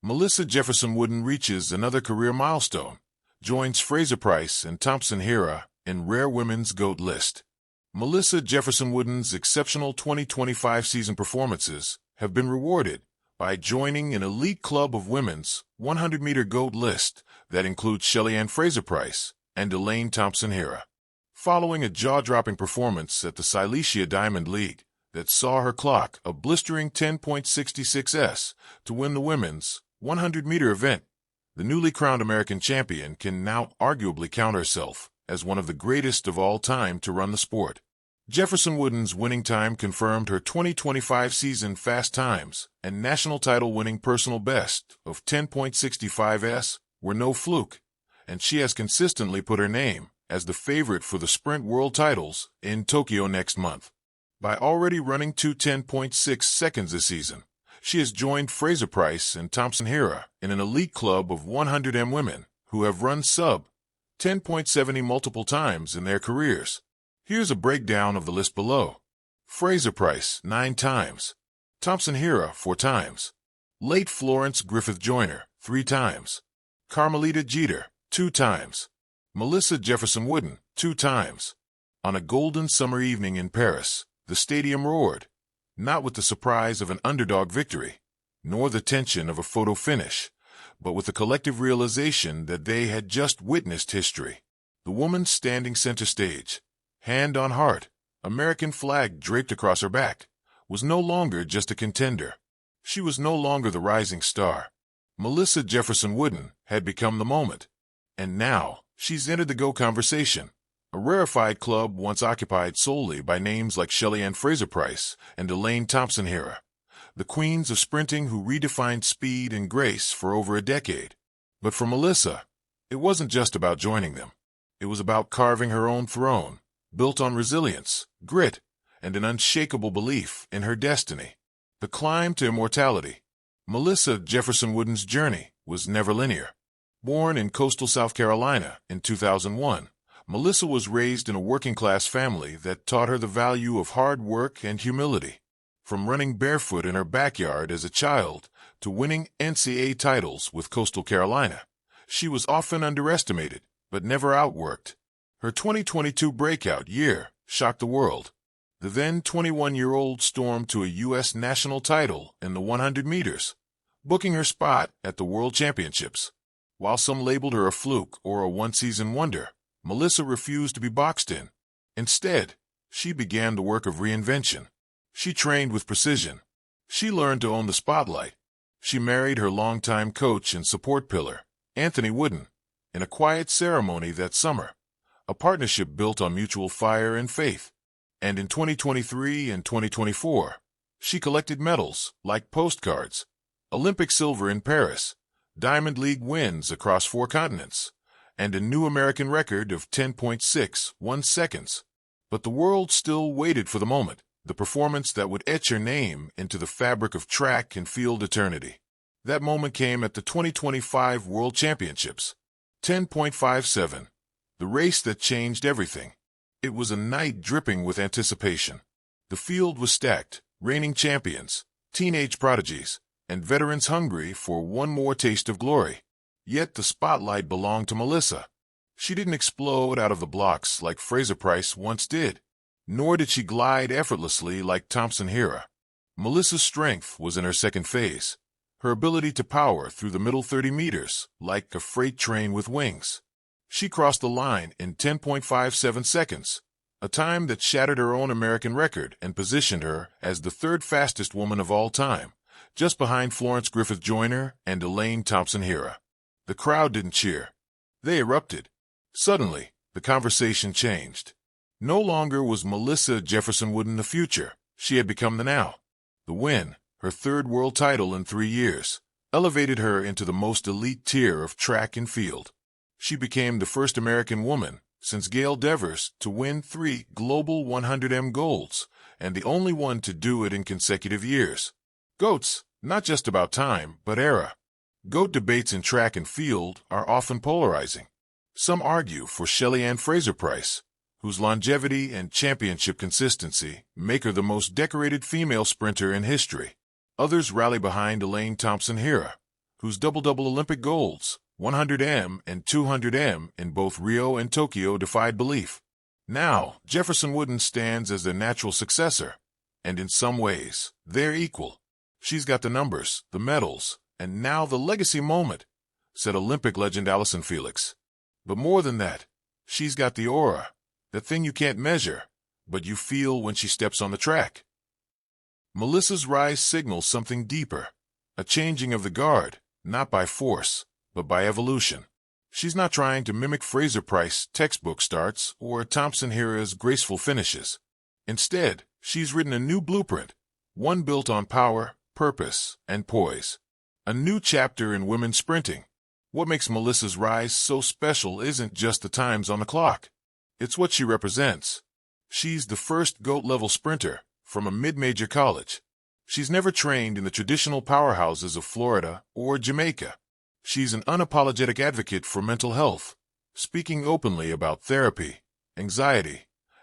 Melissa Jefferson Wooden reaches another career milestone, joins Fraser, Pryce, and Thompson Herah in rare women's GOAT list. Melissa Jefferson Wooden's exceptional 2025 season performances have been rewarded by joining an elite club of women's 100-meter GOAT list that includes Shelly-Ann Fraser-Pryce and Elaine Thompson-Herah. Following a jaw-dropping performance at the Silesia Diamond League that saw her clock a blistering 10.66s to win the women's 100-meter event, the newly crowned American champion can now arguably count herself as one of the greatest of all time to run the sport. Jefferson Wooden's winning time confirmed her 2025 season fast times, and national title-winning personal best of 10.65s were no fluke, and she has consistently put her name as the favorite for the sprint world titles in Tokyo next month. By already running 2:10.6 seconds this season, she has joined Fraser-Pryce and Thompson-Herah in an elite club of 100m women who have run sub 10.70 multiple times in their careers. Here's a breakdown of the list below. Fraser-Pryce 9 times, Thompson-Herah 4 times, late Florence Griffith Joyner 3 times, Carmelita Jeter 2 times, Melissa Jefferson Wooden 2 times. On a golden summer evening in Paris, the stadium roared, not with the surprise of an underdog victory, nor the tension of a photo finish, but with the collective realization that they had just witnessed history. The woman standing center stage, hand on heart, American flag draped across her back, was no longer just a contender. She was no longer the rising star. Melissa Jefferson Wooden had become the moment. And now, she's entered the GOAT conversation, a rarefied club once occupied solely by names like Shelly-Ann Fraser-Pryce and Elaine Thompson-Herah, the queens of sprinting who redefined speed and grace for over a decade. But for Melissa, it wasn't just about joining them. It was about carving her own throne, built on resilience, grit, and an unshakable belief in her destiny. The climb to immortality. Melissa Jefferson Wooden's journey was never linear. Born in coastal South Carolina in 2001, Melissa was raised in a working-class family that taught her the value of hard work and humility. From running barefoot in her backyard as a child to winning NCAA titles with Coastal Carolina, she was often underestimated, but never outworked. Her 2022 breakout year shocked the world. The then 21-year-old stormed to a U.S. national title in the 100 meters, booking her spot at the World Championships. While some labeled her a fluke or a one-season wonder, Melissa refused to be boxed in. Instead, she began the work of reinvention. She trained with precision. She learned to own the spotlight. She married her longtime coach and support pillar, Anthony Wooden, in a quiet ceremony that summer, a partnership built on mutual fire and faith. And in 2023 and 2024, she collected medals like postcards, Olympic silver in Paris, Diamond League wins across 4 continents, and a new American record of 10.61 seconds. But the world still waited for the moment, the performance that would etch her name into the fabric of track and field eternity. That moment came at the 2025 World Championships. 10.57, the race that changed everything. It was a night dripping with anticipation. The field was stacked, reigning champions, teenage prodigies, and veterans hungry for one more taste of glory. Yet the spotlight belonged to Melissa. She didn't explode out of the blocks like Fraser-Pryce once did, nor did she glide effortlessly like Thompson-Herah. Melissa's strength was in her second phase, her ability to power through the middle 30 meters like a freight train with wings. She crossed the line in 10.57 seconds, a time that shattered her own American record and positioned her as the 3rd fastest woman of all time, just behind Florence Griffith Joyner and Elaine Thompson-Herah. The crowd didn't cheer. They erupted. Suddenly, the conversation changed. No longer was Melissa Jefferson Wooden the future. She had become the now. The win, her 3rd world title in 3 years, elevated her into the most elite tier of track and field. She became the first American woman since Gail Devers to win 3 global 100m golds, and the only one to do it in consecutive years. GOATs, not just about time, but era. GOAT debates in track and field are often polarizing. Some argue for Shelly-Ann Fraser-Pryce, whose longevity and championship consistency make her the most decorated female sprinter in history. Others rally behind Elaine Thompson-Herah, whose double-double Olympic golds, 100m and 200m in both Rio and Tokyo, defied belief. Now, Jefferson Wooden stands as their natural successor, and in some ways, they're equal. She's got the numbers, the medals, and now the legacy moment, said Olympic legend Allison Felix. But more than that, she's got the aura, the thing you can't measure, but you feel when she steps on the track. Melissa's rise signals something deeper, a changing of the guard, not by force, but by evolution. She's not trying to mimic Fraser Pryce textbook starts or Thompson Herah's graceful finishes. Instead, she's written a new blueprint, one built on power, purpose, and poise. A new chapter in women's sprinting. What makes Melissa's rise so special isn't just the times on the clock. It's what she represents. She's the first GOAT-level sprinter from a mid-major college. She's never trained in the traditional powerhouses of Florida or Jamaica. She's an unapologetic advocate for mental health, speaking openly about therapy, anxiety,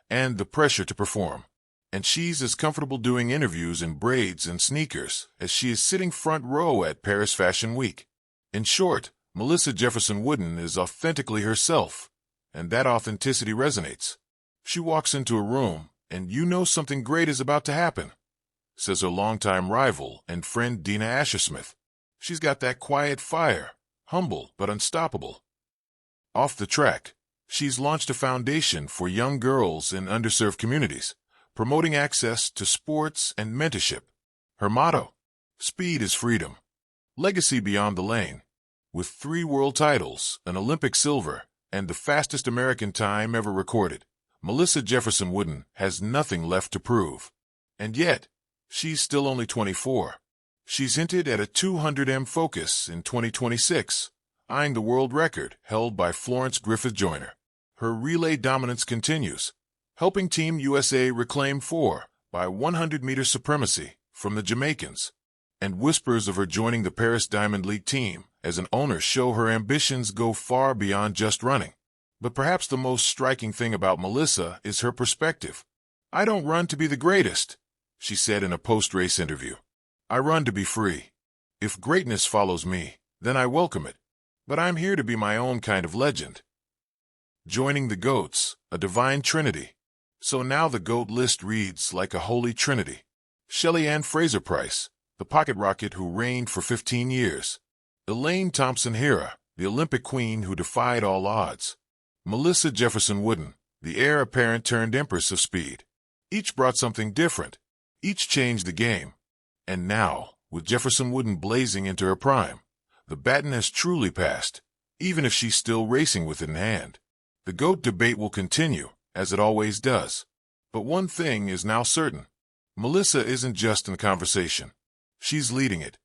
and the pressure to perform. And she's as comfortable doing interviews in braids and sneakers as she is sitting front row at Paris Fashion Week. In short, Melissa Jefferson Wooden is authentically herself, and that authenticity resonates. She walks into a room, and you know something great is about to happen, says her longtime rival and friend Dina Ashersmith. She's got that quiet fire, humble but unstoppable. Off the track, she's launched a foundation for young girls in underserved communities, promoting access to sports and mentorship. Her motto, speed is freedom. Legacy beyond the lane. With 3 world titles, an Olympic silver, and the fastest American time ever recorded, Melissa Jefferson Wooden has nothing left to prove. And yet, she's still only 24. She's hinted at a 200m focus in 2026, eyeing the world record held by Florence Griffith-Joyner. Her relay dominance continues, helping Team USA reclaim 4 by 100-meter supremacy from the Jamaicans. And whispers of her joining the Paris Diamond League team as an owner show her ambitions go far beyond just running. But perhaps the most striking thing about Melissa is her perspective. "I don't run to be the greatest," she said in a post-race interview. "I run to be free. If greatness follows me, then I welcome it. But I'm here to be my own kind of legend." Joining the GOATs, a divine trinity. So now the GOAT list reads like a holy trinity. Shelly Ann Fraser-Pryce, the pocket rocket who reigned for 15 years. Elaine Thompson-Herah, the Olympic queen who defied all odds. Melissa Jefferson Wooden, the heir apparent turned empress of speed. Each brought something different. Each changed the game. And now, with Jefferson Wooden blazing into her prime, the baton has truly passed, even if she's still racing with it in hand. The GOAT debate will continue, as it always does. But one thing is now certain. Melissa isn't just in the conversation. She's leading it.